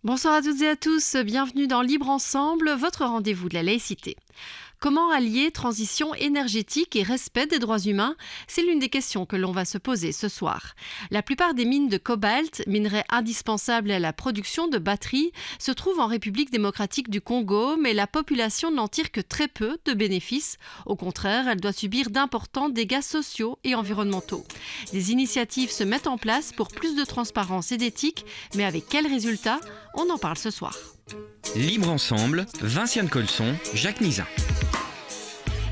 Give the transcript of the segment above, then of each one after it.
Bonsoir à toutes et à tous, bienvenue dans Libre Ensemble, votre rendez-vous de la laïcité. Comment allier transition énergétique et respect des droits humains? C'est l'une des questions que l'on va se poser ce soir. La plupart des mines de cobalt, minerai indispensable à la production de batteries, se trouvent en République démocratique du Congo, mais la population n'en tire que très peu de bénéfices. Au contraire, elle doit subir d'importants dégâts sociaux et environnementaux. Des initiatives se mettent en place pour plus de transparence et d'éthique, mais avec quels résultats? On en parle ce soir. Libre Ensemble, Vinciane Colson, Jacques Nizin.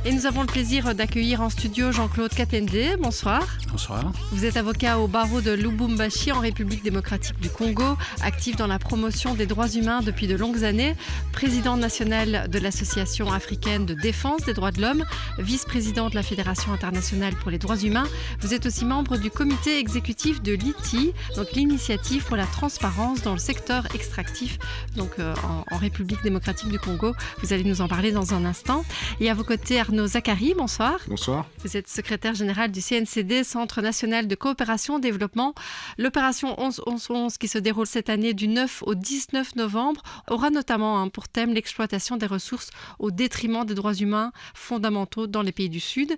Et nous avons le plaisir d'accueillir en studio Jean-Claude Katende. Bonsoir. Bonsoir. Vous êtes avocat au barreau de Lubumbashi en République démocratique du Congo, actif dans la promotion des droits humains depuis de longues années, président national de l'Association africaine de défense des droits de l'homme, vice-président de la Fédération internationale pour les droits humains. Vous êtes aussi membre du comité exécutif de l'ITI, donc l'initiative pour la transparence dans le secteur extractif, donc en République démocratique du Congo. Vous allez nous en parler dans un instant. Et à vos côtés, Arnaud Zachary, bonsoir. Bonsoir. Vous êtes secrétaire général du CNCD, Centre national de coopération développement. L'opération 11-11-11 qui se déroule cette année du 9 au 19 novembre aura notamment pour thème l'exploitation des ressources au détriment des droits humains fondamentaux dans les pays du Sud.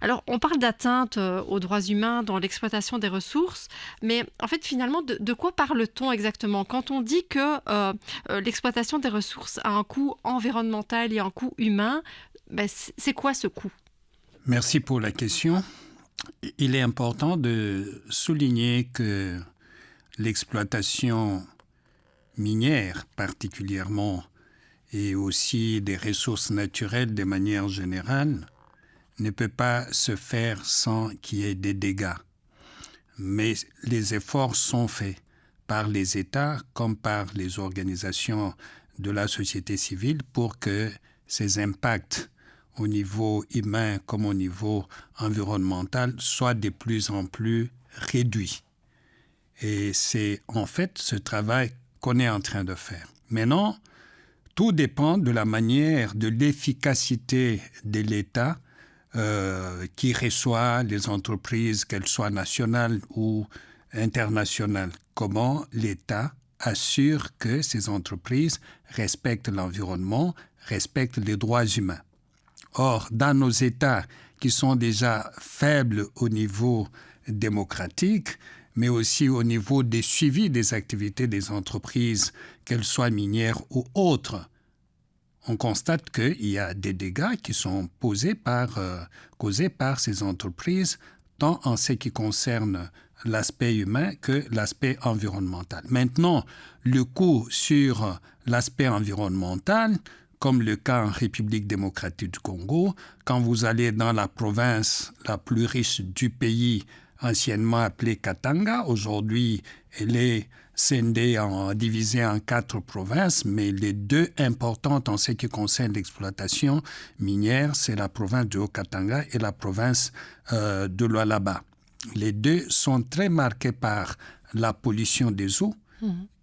Alors, on parle d'atteinte aux droits humains dans l'exploitation des ressources, mais en fait, finalement, de quoi parle-t-on exactement quand on dit que l'exploitation des ressources a un coût environnemental et un coût humain? C'est quoi ce coût? Merci pour la question. Il est important de souligner que l'exploitation minière, particulièrement, et aussi des ressources naturelles de manière générale, ne peut pas se faire sans qu'il y ait des dégâts. Mais les efforts sont faits par les États comme par les organisations de la société civile pour que ces impacts au niveau humain comme au niveau environnemental soient de plus en plus réduits. Et c'est en fait ce travail qu'on est en train de faire. Maintenant, tout dépend de la manière, de l'efficacité de l'État qui reçoit les entreprises, qu'elles soient nationales ou internationales. Comment l'État assure que ces entreprises respectent l'environnement, respectent les droits humains. Or, dans nos États qui sont déjà faibles au niveau démocratique, mais aussi au niveau des suivis des activités des entreprises, qu'elles soient minières ou autres, on constate qu'il y a des dégâts qui sont causés par ces entreprises, tant en ce qui concerne l'aspect humain que l'aspect environnemental. Maintenant, le coût sur l'aspect environnemental, comme le cas en République démocratique du Congo, quand vous allez dans la province la plus riche du pays, anciennement appelée Katanga, aujourd'hui elle est scindée, divisée en 4 provinces, mais les deux importantes en ce qui concerne l'exploitation minière, c'est la province du Haut-Katanga et la province de Lualaba. Les deux sont très marqués par la pollution des eaux,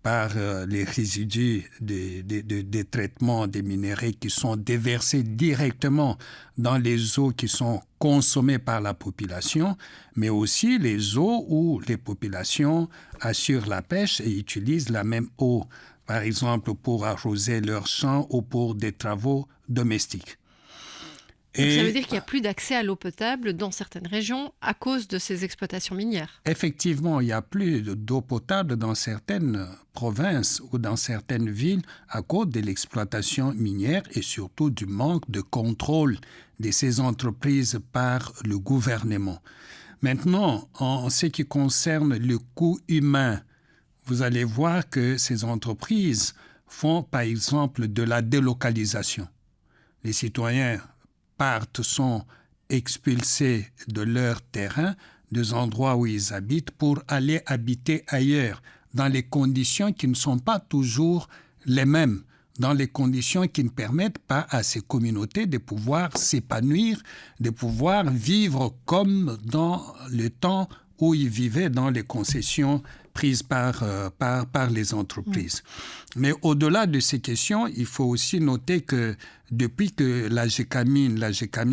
par les résidus des traitements des minéraux qui sont déversés directement dans les eaux qui sont consommées par la population, mais aussi les eaux où les populations assurent la pêche et utilisent la même eau, par exemple pour arroser leurs champs ou pour des travaux domestiques. Donc ça veut dire qu'il n'y a plus d'accès à l'eau potable dans certaines régions à cause de ces exploitations minières. Effectivement, il n'y a plus d'eau potable dans certaines provinces ou dans certaines villes à cause de l'exploitation minière et surtout du manque de contrôle de ces entreprises par le gouvernement. Maintenant, en ce qui concerne le coût humain, vous allez voir que ces entreprises font par exemple de la délocalisation. Les citoyens sont expulsés de leur terrain, des endroits où ils habitent, pour aller habiter ailleurs, dans les conditions qui ne sont pas toujours les mêmes, dans les conditions qui ne permettent pas à ces communautés de pouvoir s'épanouir, de pouvoir vivre comme dans le temps où ils vivaient dans les concessions prises par les entreprises. Mais au-delà de ces questions, il faut aussi noter que depuis que la GECAMINE,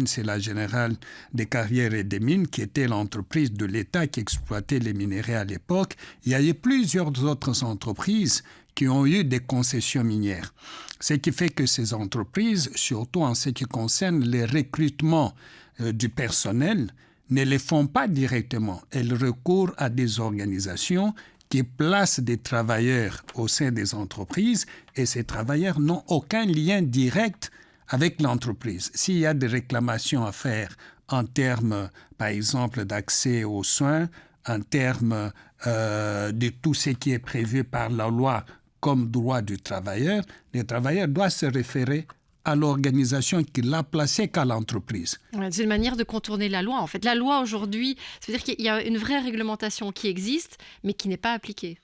c'est la Générale des carrières et des mines, qui était l'entreprise de l'État qui exploitait les minéraux à l'époque, il y a eu plusieurs autres entreprises qui ont eu des concessions minières. Ce qui fait que ces entreprises, surtout en ce qui concerne les recrutements du personnel, ne les font pas directement. Elles recourent à des organisations qui placent des travailleurs au sein des entreprises et ces travailleurs n'ont aucun lien direct avec l'entreprise. S'il y a des réclamations à faire en termes, par exemple, d'accès aux soins, en termes de tout ce qui est prévu par la loi comme droit du travailleur, le travailleur doit se référer à l'organisation qui l'a placé qu'à l'entreprise. C'est une manière de contourner la loi. En fait, la loi aujourd'hui, c'est-à-dire qu'il y a une vraie réglementation qui existe, mais qui n'est pas appliquée.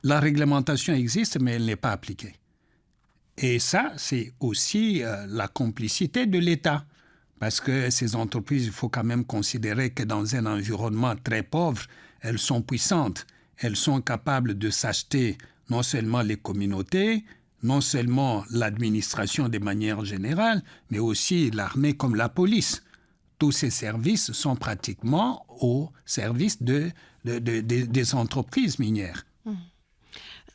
La réglementation existe, mais elle n'est pas appliquée. Et ça, c'est aussi la complicité de l'État. Parce que ces entreprises, il faut quand même considérer que dans un environnement très pauvre, elles sont puissantes. Elles sont capables de s'acheter non seulement les communautés, non seulement l'administration de manière générale, mais aussi l'armée comme la police. Tous ces services sont pratiquement au service des entreprises minières.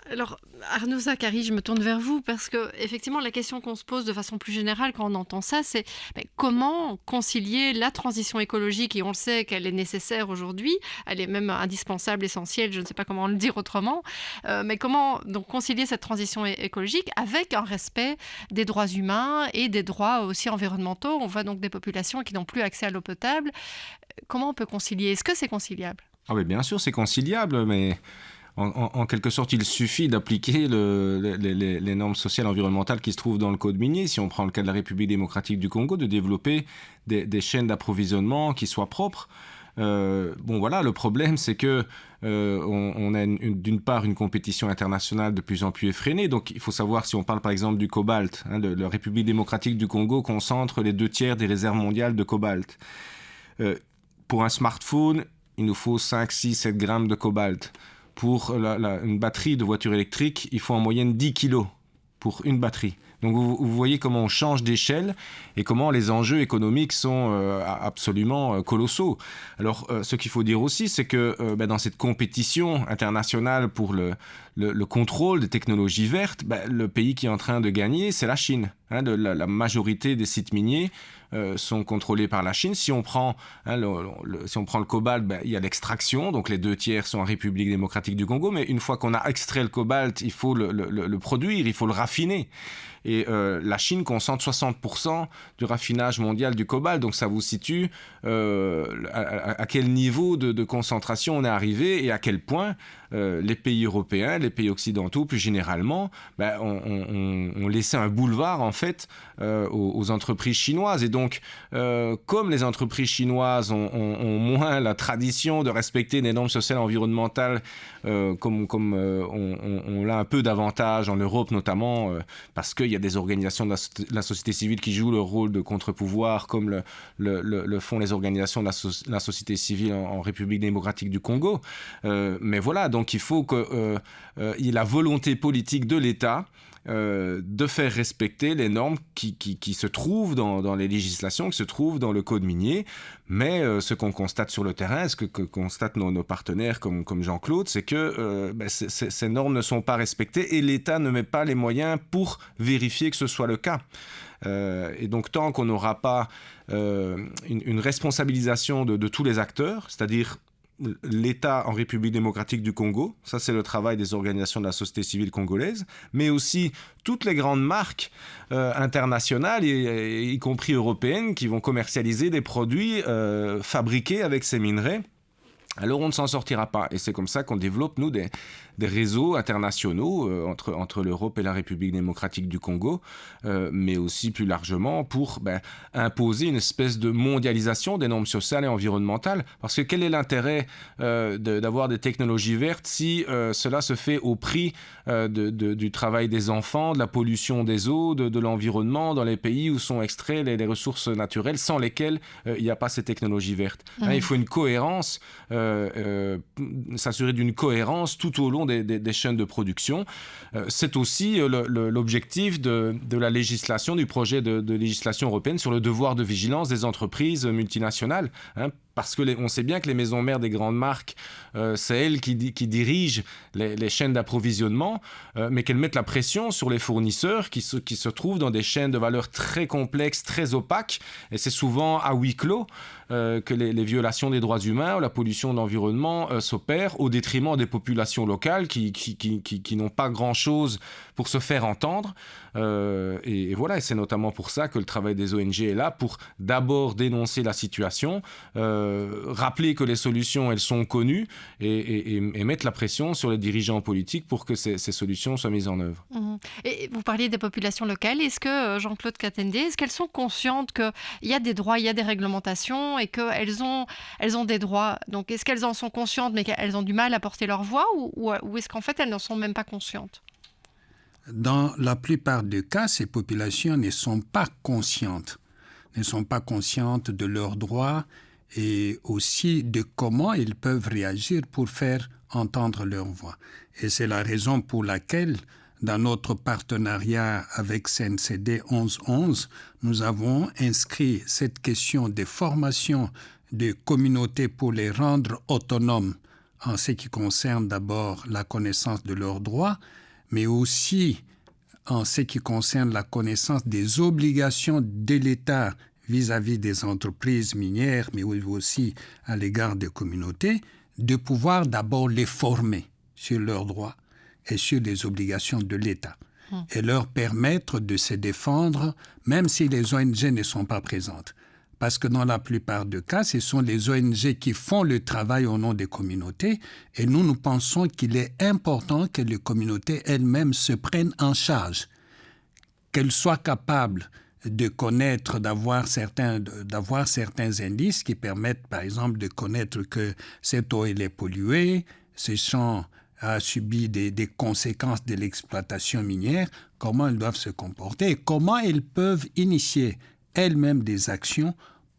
Alors, Arnaud Zacharie, je me tourne vers vous parce que, effectivement, la question qu'on se pose de façon plus générale quand on entend ça, c'est comment concilier la transition écologique, et on le sait qu'elle est nécessaire aujourd'hui, elle est même indispensable, essentielle, je ne sais pas comment le dire autrement, mais comment donc concilier cette transition écologique avec un respect des droits humains et des droits aussi environnementaux. On voit donc des populations qui n'ont plus accès à l'eau potable. Comment on peut concilier ? Est-ce que c'est conciliable ? Ah oui, bien sûr, c'est conciliable, mais... En quelque sorte, il suffit d'appliquer les normes sociales et environnementales qui se trouvent dans le code minier. Si on prend le cas de la République démocratique du Congo, de développer des chaînes d'approvisionnement qui soient propres. Voilà, le problème, c'est que on a d'une part une compétition internationale de plus en plus effrénée. Donc, il faut savoir, si on parle par exemple du cobalt, la République démocratique du Congo concentre les 2/3 des réserves mondiales de cobalt. Pour un smartphone, il nous faut 5, 6, 7 grammes de cobalt. Pour une batterie de voiture électrique, il faut en moyenne 10 kilos pour une batterie. Donc vous voyez comment on change d'échelle et comment les enjeux économiques sont absolument colossaux. Alors ce qu'il faut dire aussi, c'est que dans cette compétition internationale pour le contrôle des technologies vertes, le pays qui est en train de gagner, c'est la Chine. La majorité des sites miniers sont contrôlés par la Chine. Si on prend le cobalt, il y a l'extraction, donc les 2/3 sont en République démocratique du Congo, mais une fois qu'on a extrait le cobalt, il faut le produire, il faut le raffiner. Et la Chine concentre 60% du raffinage mondial du cobalt, donc ça vous situe à quel niveau de concentration on est arrivé et à quel point les pays européens, les pays occidentaux plus généralement, ont laissé un boulevard en fait aux entreprises chinoises. Et donc, comme les entreprises chinoises ont moins la tradition de respecter des normes sociales et environnementales, comme on l'a un peu davantage en Europe notamment, parce qu'il y a des organisations de la société civile qui jouent le rôle de contre-pouvoir, comme le font les organisations de la société civile en République démocratique du Congo. Mais voilà, donc il faut qu'il y ait la volonté politique de l'État de faire respecter les normes qui se trouvent dans les législations, qui se trouvent dans le code minier. Mais ce qu'on constate sur le terrain, ce que constatent nos partenaires comme Jean-Claude, c'est que ces normes ne sont pas respectées et l'État ne met pas les moyens pour vérifier que ce soit le cas. Et donc tant qu'on n'aura pas une responsabilisation de tous les acteurs, c'est-à-dire l'État en République démocratique du Congo, ça c'est le travail des organisations de la société civile congolaise, mais aussi toutes les grandes marques internationales, y compris européennes, qui vont commercialiser des produits fabriqués avec ces minerais. Alors on ne s'en sortira pas. Et c'est comme ça qu'on développe, nous, des réseaux internationaux entre l'Europe et la République démocratique du Congo, mais aussi plus largement pour imposer une espèce de mondialisation des normes sociales et environnementales. Parce que quel est l'intérêt d'avoir des technologies vertes si cela se fait au prix du travail des enfants, de la pollution des eaux, de l'environnement dans les pays où sont extraites les ressources naturelles sans lesquelles il n'y a pas ces technologies vertes. Il faut une cohérence, s'assurer d'une cohérence tout au long des chaînes de production. C'est aussi l'objectif de la législation, du projet de législation européenne sur le devoir de vigilance des entreprises multinationales. parce qu'on sait bien que les maisons mères des grandes marques, c'est elles qui dirigent les chaînes d'approvisionnement, mais qu'elles mettent la pression sur les fournisseurs qui se trouvent dans des chaînes de valeur très complexes, très opaques, et c'est souvent à huis clos que les violations des droits humains ou la pollution de l'environnement s'opèrent au détriment des populations locales qui n'ont pas grand-chose pour se faire entendre. Et voilà, et c'est notamment pour ça que le travail des ONG est là, pour d'abord dénoncer la situation, rappeler que les solutions, elles sont connues, et mettre la pression sur les dirigeants politiques pour que ces solutions soient mises en œuvre. Et vous parliez des populations locales. Est-ce que, Jean-Claude Katende, est-ce qu'elles sont conscientes qu'il y a des droits, il y a des réglementations et qu'elles ont des droits? Donc, est-ce qu'elles en sont conscientes mais qu'elles ont du mal à porter leur voix, ou est-ce qu'en fait, elles n'en sont même pas conscientes? Dans la plupart des cas, ces populations ne sont pas conscientes de leurs droits et aussi de comment ils peuvent réagir pour faire entendre leur voix. Et c'est la raison pour laquelle, dans notre partenariat avec CNCD 1111, nous avons inscrit cette question de formation des communautés pour les rendre autonomes en ce qui concerne d'abord la connaissance de leurs droits, mais aussi en ce qui concerne la connaissance des obligations de l'État vis-à-vis des entreprises minières, mais aussi à l'égard des communautés, de pouvoir d'abord les former sur leurs droits et sur les obligations de l'État, et leur permettre de se défendre, même si les ONG ne sont pas présentes. Parce que dans la plupart des cas, ce sont les ONG qui font le travail au nom des communautés, et nous pensons qu'il est important que les communautés elles-mêmes se prennent en charge, qu'elles soient capables de connaître, d'avoir certains indices qui permettent, par exemple, de connaître que cette eau elle est polluée, ce champ a subi des conséquences de l'exploitation minière, comment elles doivent se comporter et comment elles peuvent initier elles-mêmes des actions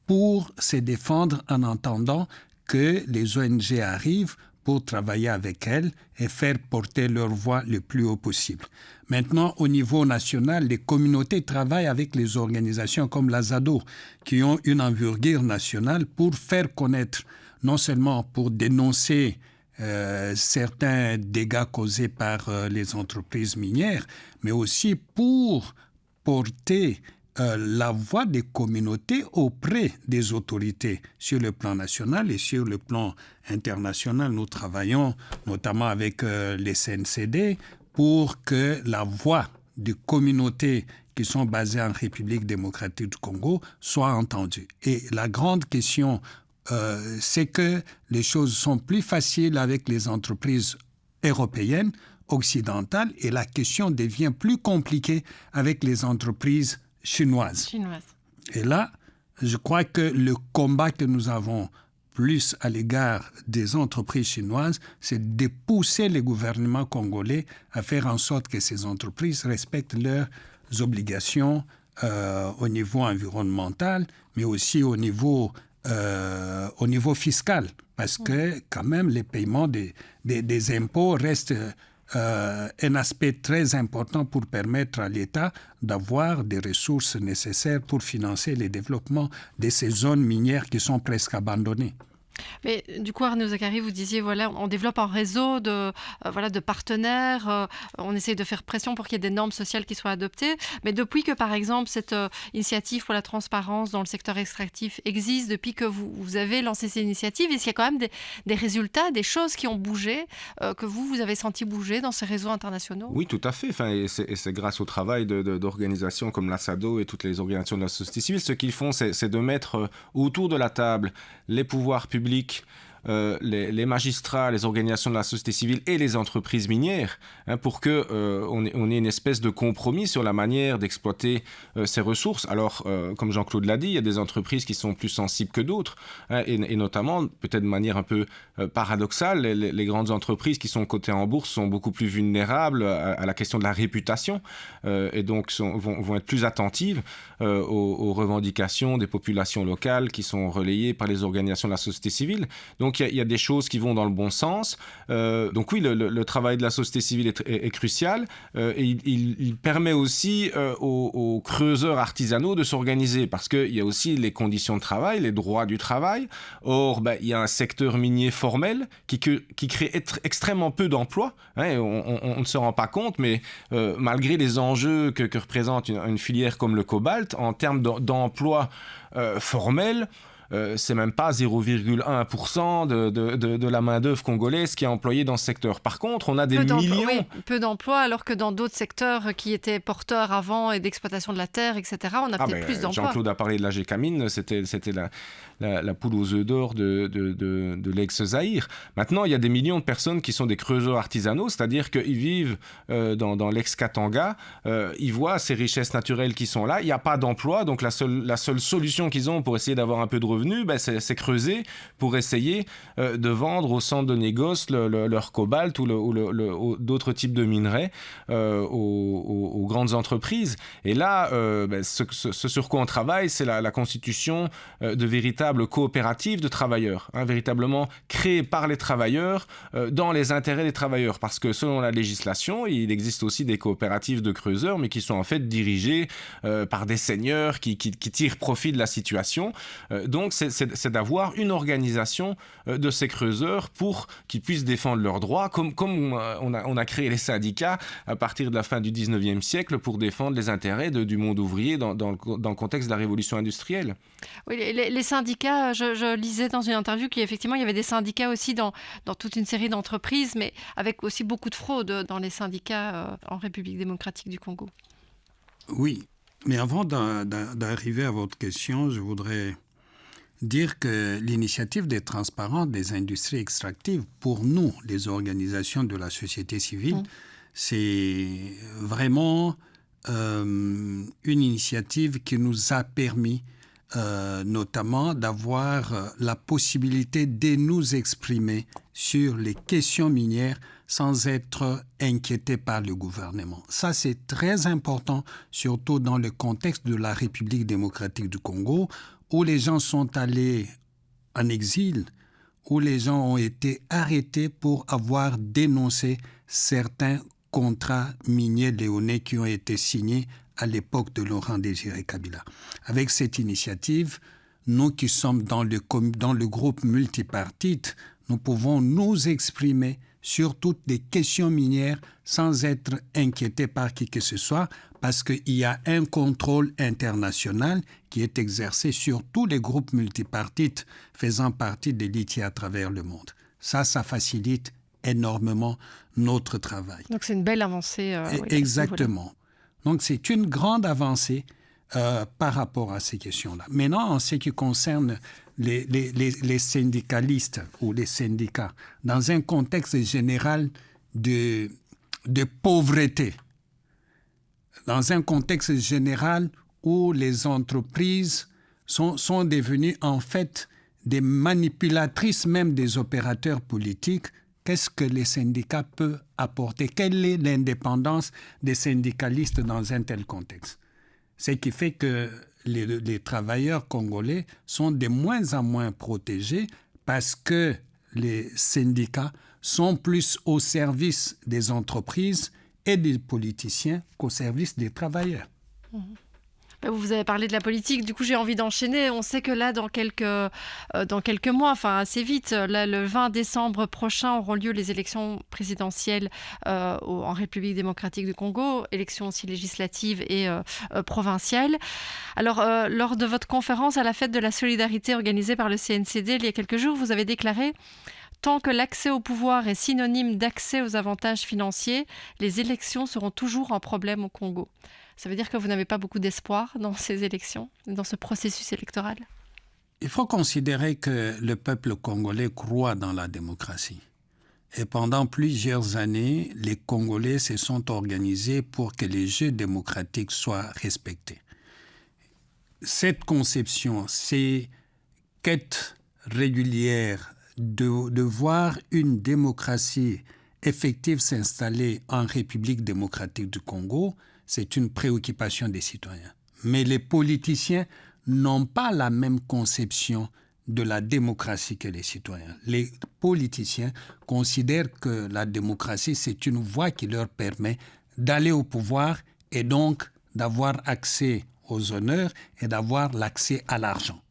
pour se défendre en attendant que les ONG arrivent pour travailler avec elles et faire porter leur voix le plus haut possible. Maintenant, au niveau national, les communautés travaillent avec les organisations comme la ZADO, qui ont une envergure nationale pour faire connaître, non seulement pour dénoncer certains dégâts causés par les entreprises minières, mais aussi pour porter la voix des communautés auprès des autorités sur le plan national et sur le plan international. Nous travaillons notamment avec les CNCD pour que la voix des communautés qui sont basées en République démocratique du Congo soit entendue. Et la grande question, c'est que les choses sont plus faciles avec les entreprises européennes, occidentales, et la question devient plus compliquée avec les entreprises chinoise. Et là, je crois que le combat que nous avons plus à l'égard des entreprises chinoises, c'est de pousser les gouvernements congolais à faire en sorte que ces entreprises respectent leurs obligations au niveau environnemental, mais aussi au niveau fiscal, parce que quand même les paiements des impôts restent un aspect très important pour permettre à l'État d'avoir des ressources nécessaires pour financer le développement de ces zones minières qui sont presque abandonnées. Mais du coup, Arnaud Zacharie, vous disiez, voilà, on développe un réseau de partenaires, on essaie de faire pression pour qu'il y ait des normes sociales qui soient adoptées. Mais depuis que, par exemple, cette initiative pour la transparence dans le secteur extractif existe, depuis que vous avez lancé ces initiatives, est-ce qu'il y a quand même des résultats, des choses qui ont bougé, que vous avez senti bouger dans ces réseaux internationaux? Oui, tout à fait. Et c'est grâce au travail d'organisations comme la SADO et toutes les organisations de la société civile. Ce qu'ils font, c'est de mettre autour de la table les pouvoirs publics, les magistrats, les organisations de la société civile et les entreprises minières, pour qu'on ait une espèce de compromis sur la manière d'exploiter ces ressources. Alors, comme Jean-Claude l'a dit, il y a des entreprises qui sont plus sensibles que d'autres, et notamment, peut-être de manière un peu paradoxale, les grandes entreprises qui sont cotées en bourse sont beaucoup plus vulnérables à la question de la réputation, et donc vont être plus attentives aux revendications des populations locales qui sont relayées par les organisations de la société civile. Donc, Donc il y a des choses qui vont dans le bon sens. Donc oui, le travail de la société civile est crucial. Et il permet aussi aux creuseurs artisanaux de s'organiser, parce qu'il y a aussi les conditions de travail, les droits du travail. Or, il y a un secteur minier formel qui crée extrêmement peu d'emplois. Hein, on ne se rend pas compte, mais malgré les enjeux que représente une filière comme le cobalt, en termes d'emplois formels, c'est même pas 0,1% de la main-d'œuvre congolaise qui est employée dans ce secteur. Par contre, on a des millions... Oui, peu d'emplois, alors que dans d'autres secteurs qui étaient porteurs avant et d'exploitation de la terre, etc., on a peut-être plus d'emplois. Jean-Claude a parlé de la Gécamine, c'était la poule aux œufs d'or de l'ex-Zaïre. Maintenant, il y a des millions de personnes qui sont des creuseurs artisanaux, c'est-à-dire qu'ils vivent dans l'ex-Katanga, ils voient ces richesses naturelles qui sont là, il n'y a pas d'emploi, donc la seule solution qu'ils ont pour essayer d'avoir un peu de revenus, c'est creuser pour essayer de vendre au centre de négoce leur cobalt ou d'autres types de minerais aux grandes entreprises. Et là, ce sur quoi on travaille, c'est la constitution de véritables coopératives de travailleurs, véritablement créées par les travailleurs dans les intérêts des travailleurs. Parce que selon la législation, il existe aussi des coopératives de creuseurs, mais qui sont en fait dirigées par des seigneurs qui tirent profit de la situation. Donc, c'est d'avoir une organisation de ces creuseurs pour qu'ils puissent défendre leurs droits, comme on a créé les syndicats à partir de la fin du 19e siècle pour défendre les intérêts du monde ouvrier dans le contexte de la révolution industrielle. Oui, les syndicats, je lisais dans une interview qu'effectivement, il y avait des syndicats aussi dans toute une série d'entreprises, mais avec aussi beaucoup de fraude dans les syndicats en République démocratique du Congo. Oui, mais avant d'arriver à votre question, je voudrais dire que l'initiative des transparents des industries extractives, pour nous, les organisations de la société civile, c'est vraiment une initiative qui nous a permis notamment d'avoir la possibilité de nous exprimer sur les questions minières sans être inquiétés par le gouvernement. Ça, c'est très important, surtout dans le contexte de la République démocratique du Congo, où les gens sont allés en exil, où les gens ont été arrêtés pour avoir dénoncé certains contrats miniers léonais qui ont été signés à l'époque de Laurent Désiré Kabila. Avec cette initiative, nous qui sommes dans le groupe multipartite, nous pouvons nous exprimer sur toutes les questions minières sans être inquiétés par qui que ce soit, parce qu'il y a un contrôle international qui est exercé sur tous les groupes multipartites faisant partie des litiges à travers le monde. Ça facilite énormément notre travail. Donc c'est une belle avancée. Exactement. Donc c'est une grande avancée par rapport à ces questions-là. Maintenant, en ce qui concerne les syndicalistes ou les syndicats, dans un contexte général de pauvreté, dans un contexte général où les entreprises sont devenues en fait des manipulatrices même des opérateurs politiques, qu'est-ce que les syndicats peuvent apporter? Quelle est l'indépendance des syndicalistes dans un tel contexte? Ce qui fait que les travailleurs congolais sont de moins en moins protégés parce que les syndicats sont plus au service des entreprises et des politiciens qu'au service des travailleurs. Vous avez parlé de la politique, du coup j'ai envie d'enchaîner. On sait que là, dans quelques mois, enfin assez vite, là, le 20 décembre prochain auront lieu les élections présidentielles en République démocratique du Congo, élections aussi législatives et provinciales. Alors, lors de votre conférence à la fête de la solidarité organisée par le CNCD il y a quelques jours, vous avez déclaré: tant que l'accès au pouvoir est synonyme d'accès aux avantages financiers, les élections seront toujours un problème au Congo. Ça veut dire que vous n'avez pas beaucoup d'espoir dans ces élections, dans ce processus électoral? Il faut considérer que le peuple congolais croit dans la démocratie. Et pendant plusieurs années, les Congolais se sont organisés pour que les jeux démocratiques soient respectés. Cette conception, ces quêtes régulières de voir une démocratie effective s'installer en République démocratique du Congo, c'est une préoccupation des citoyens. Mais les politiciens n'ont pas la même conception de la démocratie que les citoyens. Les politiciens considèrent que la démocratie, c'est une voie qui leur permet d'aller au pouvoir et donc d'avoir accès aux honneurs et d'avoir l'accès à l'argent.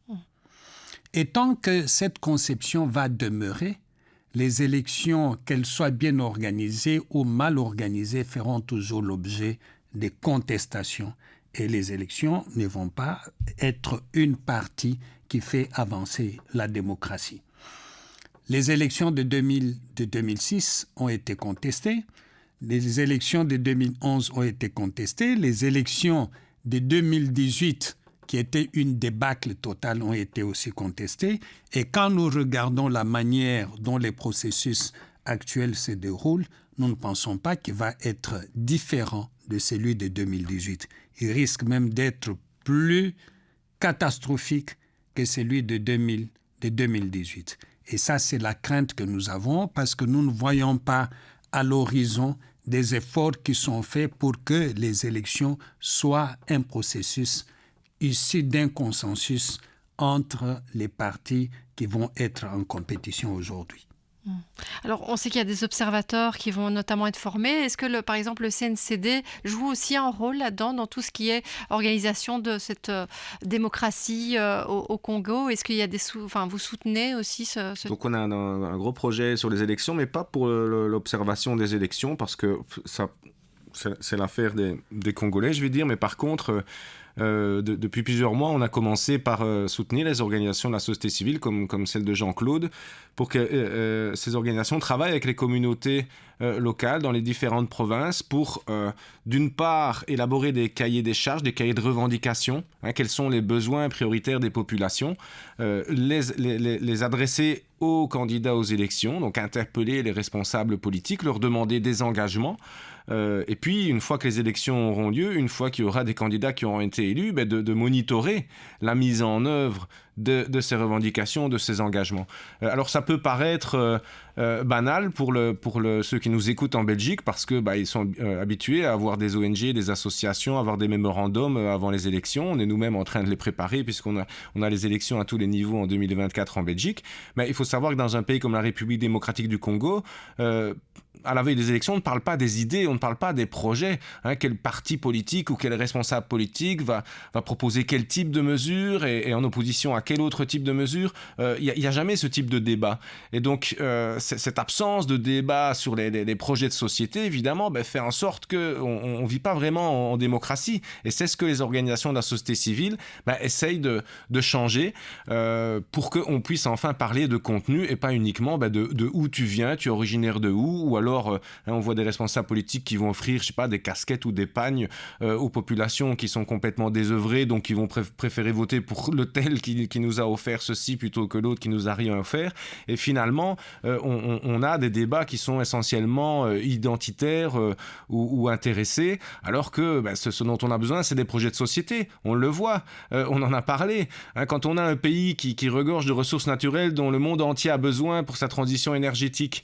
Et tant que cette conception va demeurer, les élections, qu'elles soient bien organisées ou mal organisées, feront toujours l'objet des contestations. Et les élections ne vont pas être une partie qui fait avancer la démocratie. Les élections de 2006 ont été contestées, les élections de 2011 ont été contestées, les élections de 2018, qui étaient une débâcle totale, ont été aussi contestées. Et quand nous regardons la manière dont les processus actuels se déroulent, nous ne pensons pas qu'il va être différent de celui de 2018. Il risque même d'être plus catastrophique que celui de 2018. Et ça, c'est la crainte que nous avons parce que nous ne voyons pas à l'horizon des efforts qui sont faits pour que les élections soient un processus issu d'un consensus entre les partis qui vont être en compétition aujourd'hui. Alors, on sait qu'il y a des observateurs qui vont notamment être formés. Est-ce que, par exemple, le CNCD joue aussi un rôle là-dedans, dans tout ce qui est organisation de cette démocratie au Congo? Est-ce qu'il y a vous soutenez aussi ce... Donc, on a un gros projet sur les élections, mais pas pour l'observation des élections, parce que ça, c'est l'affaire des Congolais, je vais dire. Mais par contre... depuis plusieurs mois, on a commencé par soutenir les organisations de la société civile, comme celle de Jean-Claude, pour que ces organisations travaillent avec les communautés locales dans les différentes provinces pour, d'une part, élaborer des cahiers des charges, des cahiers de revendications, quels sont les besoins prioritaires des populations, les adresser aux candidats aux élections, donc interpeller les responsables politiques, leur demander des engagements. Et puis, une fois que les élections auront lieu, une fois qu'il y aura des candidats qui auront été élus, de monitorer la mise en œuvre de ces revendications, de ces engagements. Alors, ça peut paraître banal pour ceux qui nous écoutent en Belgique, parce que ils sont habitués à avoir des ONG, des associations, à avoir des mémorandums avant les élections. On est nous-mêmes en train de les préparer, puisqu'on a les élections à tous les niveaux en 2024 en Belgique. Mais il faut savoir que dans un pays comme la République démocratique du Congo, à la veille des élections, on ne parle pas des idées, on ne parle pas des projets. Quel parti politique ou quel responsable politique va proposer quel type de mesures et en opposition à quel autre type de mesures. Il n'y a jamais ce type de débat. Et donc, cette absence de débat sur les projets de société, évidemment, fait en sorte qu'on ne vit pas vraiment en démocratie. Et c'est ce que les organisations de la société civile essayent de changer pour qu'on puisse enfin parler de contenu et pas uniquement de où tu viens, tu es originaire de où, ou alors on voit des responsables politiques qui vont offrir, je sais pas, des casquettes ou des pagnes aux populations qui sont complètement désœuvrées, donc qui vont préférer voter pour le tel qui nous a offert ceci plutôt que l'autre qui nous a rien offert. Et finalement, on a des débats qui sont essentiellement identitaires ou intéressés, alors que ce dont on a besoin, c'est des projets de société. On le voit, on en a parlé. Quand on a un pays qui regorge de ressources naturelles dont le monde entier a besoin pour sa transition énergétique,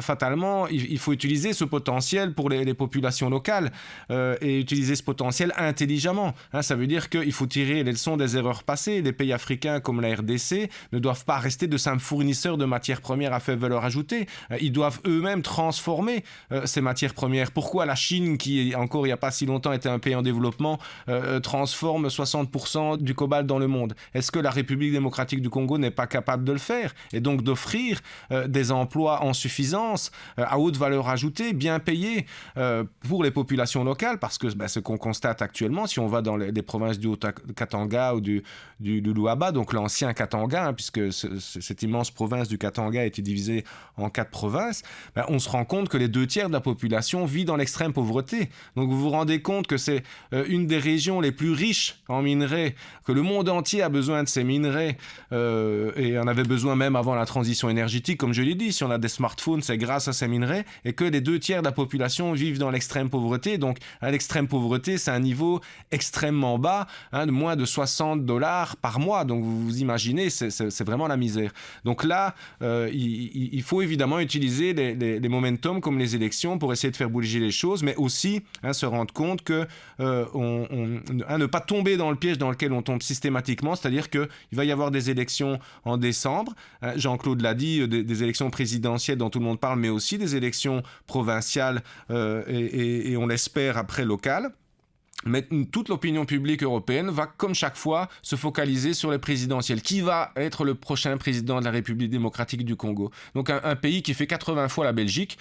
fatalement, il faut utiliser ce potentiel pour les populations locales et utiliser ce potentiel intelligemment. Ça veut dire qu'il faut tirer les leçons des erreurs passées. Les pays africains comme la RDC ne doivent pas rester de simples fournisseurs de matières premières à faible valeur ajoutée. Ils doivent eux-mêmes transformer ces matières premières. Pourquoi la Chine, qui encore il n'y a pas si longtemps était un pays en développement, transforme 60% du cobalt dans le monde? Est-ce que la République démocratique du Congo n'est pas capable de le faire et donc d'offrir des emplois en suffisance à haute valeur ajoutée, bien payée pour les populations locales? Parce que ce qu'on constate actuellement, si on va dans les provinces du Haut-Katanga ou du Luaba, donc l'ancien Katanga, puisque cette immense province du Katanga a été divisée en 4 provinces, on se rend compte que les 2 tiers de la population vit dans l'extrême pauvreté. Donc vous vous rendez compte que c'est une des régions les plus riches en minerais, que le monde entier a besoin de ces minerais et en avait besoin même avant la transition énergétique, comme je l'ai dit. Si on a des smartphones, c'est grâce à ces minerais, et que les 2 tiers de la population vivent dans l'extrême pauvreté. Donc, l'extrême pauvreté, c'est un niveau extrêmement bas, de moins de $60 par mois. Donc, vous imaginez, c'est vraiment la misère. Donc là, il faut évidemment utiliser les momentum comme les élections pour essayer de faire bouger les choses, mais aussi se rendre compte que ne pas tomber dans le piège dans lequel on tombe systématiquement, c'est-à-dire qu'il va y avoir des élections en décembre. Jean-Claude l'a dit, des élections présidentielles dont tout le monde parle, mais aussi des élections provinciales et on l'espère après locales. Mais toute l'opinion publique européenne va, comme chaque fois, se focaliser sur les présidentielles. Qui va être le prochain président de la République démocratique du Congo? Donc un pays qui fait 80 fois la Belgique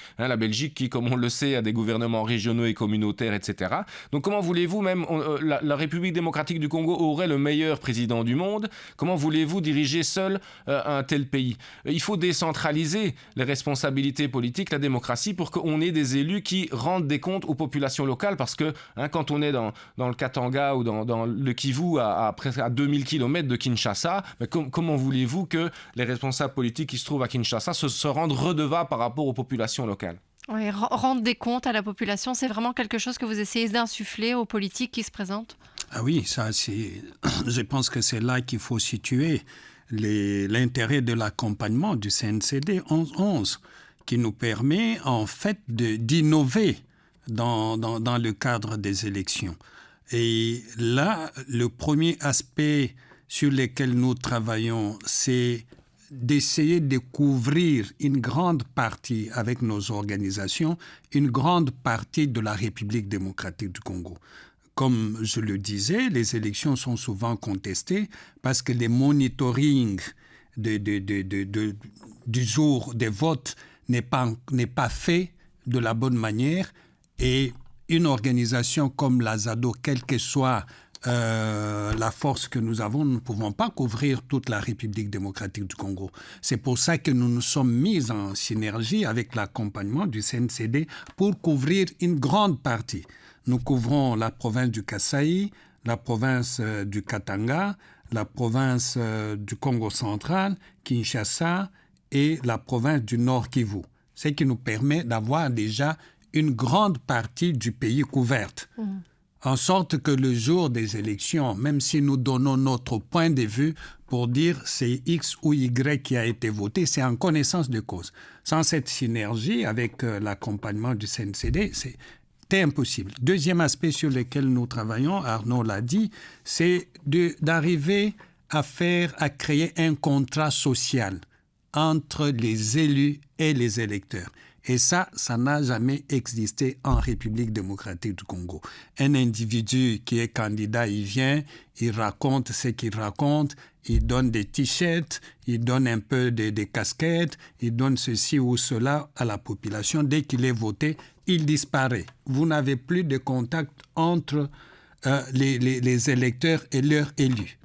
qui, comme on le sait, a des gouvernements régionaux et communautaires, etc. Donc comment voulez-vous, même la République démocratique du Congo aurait le meilleur président du monde, comment voulez-vous diriger seul un tel pays? Il faut décentraliser les responsabilités politiques, la démocratie, pour qu'on ait des élus qui rendent des comptes aux populations locales, parce que quand on est dans le Katanga ou dans le Kivu à presque à 2000 km de Kinshasa, mais comment voulez-vous que les responsables politiques qui se trouvent à Kinshasa se rendent redevables par rapport aux populations locales? Oui, rendre des comptes à la population, c'est vraiment quelque chose que vous essayez d'insuffler aux politiques qui se présentent? Ah oui, je pense que c'est là qu'il faut situer l'intérêt de l'accompagnement du CNCD 11-11, qui nous permet en fait d'innover dans le cadre des élections. Et là, le premier aspect sur lequel nous travaillons, c'est d'essayer de couvrir une grande partie, avec nos organisations, une grande partie de la République démocratique du Congo. Comme je le disais, les élections sont souvent contestées parce que le monitoring du jour des votes n'est pas fait de la bonne manière. Et une organisation comme la ZADO, quelle que soit la force que nous avons, nous ne pouvons pas couvrir toute la République démocratique du Congo. C'est pour ça que nous nous sommes mis en synergie avec l'accompagnement du CNCD pour couvrir une grande partie. Nous couvrons la province du Kasaï, la province du Katanga, la province du Congo central, Kinshasa et la province du Nord Kivu. Ce qui nous permet d'avoir déjà une grande partie du pays couverte. En sorte que le jour des élections, même si nous donnons notre point de vue pour dire c'est X ou Y qui a été voté, c'est en connaissance de cause. Sans cette synergie avec l'accompagnement du CNCD, c'est impossible. Deuxième aspect sur lequel nous travaillons, Arnaud l'a dit, c'est d'arriver à créer un contrat social entre les élus et les électeurs. Et ça n'a jamais existé en République démocratique du Congo. Un individu qui est candidat, il vient, il raconte ce qu'il raconte, il donne des t-shirts, il donne un peu des casquettes, il donne ceci ou cela à la population. Dès qu'il est voté, il disparaît. Vous n'avez plus de contact entre les électeurs et leurs élus.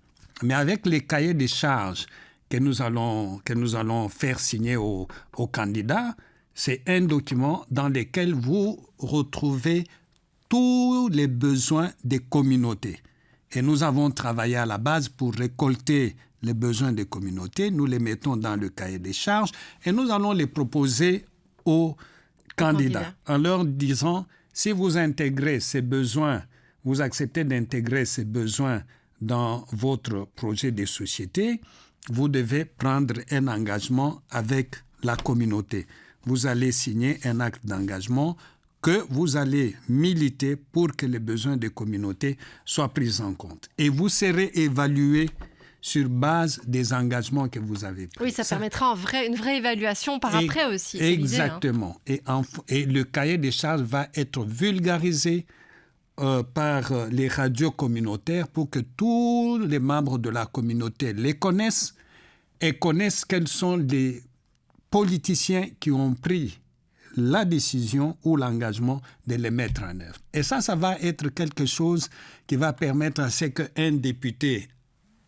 Mais avec les cahiers des charges que nous allons faire signer aux candidats, c'est un document dans lequel vous retrouvez tous les besoins des communautés. Et nous avons travaillé à la base pour récolter les besoins des communautés. Nous les mettons dans le cahier des charges et nous allons les proposer aux candidats en leur disant, si vous intégrez ces besoins, vous acceptez d'intégrer ces besoins dans votre projet de société, vous devez prendre un engagement avec la communauté. Vous allez signer un acte d'engagement que vous allez militer pour que les besoins des communautés soient pris en compte. Et vous serez évalué sur base des engagements que vous avez pris. Oui, ça permettra une vraie évaluation par après aussi. Exactement. Et le cahier des charges va être vulgarisé par les radios communautaires pour que tous les membres de la communauté les connaissent et connaissent quels sont les politiciens qui ont pris la décision ou l'engagement de les mettre en œuvre. Et ça va être quelque chose qui va permettre à ce qu'un député,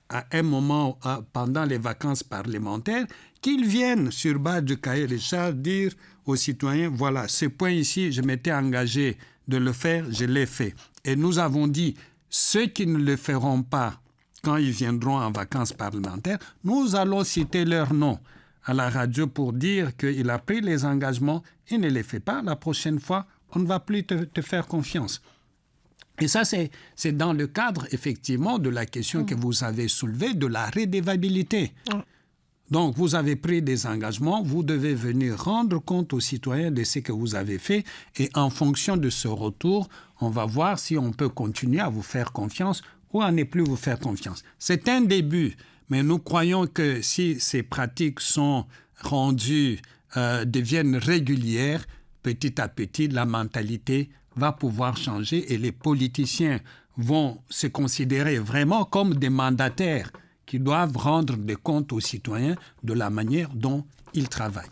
à un moment pendant les vacances parlementaires, qu'il vienne sur base du cahier des charges dire aux citoyens, voilà, ce point ici, je m'étais engagé de le faire, je l'ai fait. Et nous avons dit, ceux qui ne le feront pas quand ils viendront en vacances parlementaires, nous allons citer leur nom à la radio pour dire qu'il a pris les engagements et ne les fait pas. La prochaine fois, on ne va plus te faire confiance. Et ça, c'est dans le cadre, effectivement, de la question que vous avez soulevée, de la redevabilité. Donc, vous avez pris des engagements, vous devez venir rendre compte aux citoyens de ce que vous avez fait. Et en fonction de ce retour, on va voir si on peut continuer à vous faire confiance ou à ne plus vous faire confiance. C'est un début, mais nous croyons que si ces pratiques sont rendues, deviennent régulières, petit à petit, la mentalité va pouvoir changer et les politiciens vont se considérer vraiment comme des mandataires qui doivent rendre des comptes aux citoyens de la manière dont ils travaillent.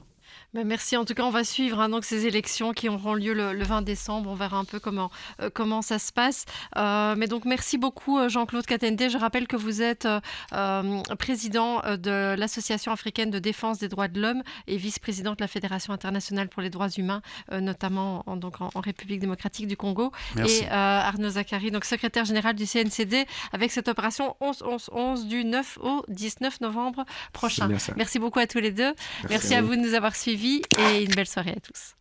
Merci. En tout cas, on va suivre donc ces élections qui auront lieu le 20 décembre. On verra un peu comment ça se passe. Mais donc, merci beaucoup, Jean-Claude Katende. Je rappelle que vous êtes président de l'Association africaine de défense des droits de l'homme et vice-président de la Fédération internationale pour les droits humains, notamment en République démocratique du Congo. Merci. Et Arnaud Zacharie, donc secrétaire général du CNCD, avec cette opération 11-11-11 du 9 au 19 novembre prochain. C'est bien ça. Merci beaucoup à tous les deux. Merci à vous de nous avoir suivis et une belle soirée à tous.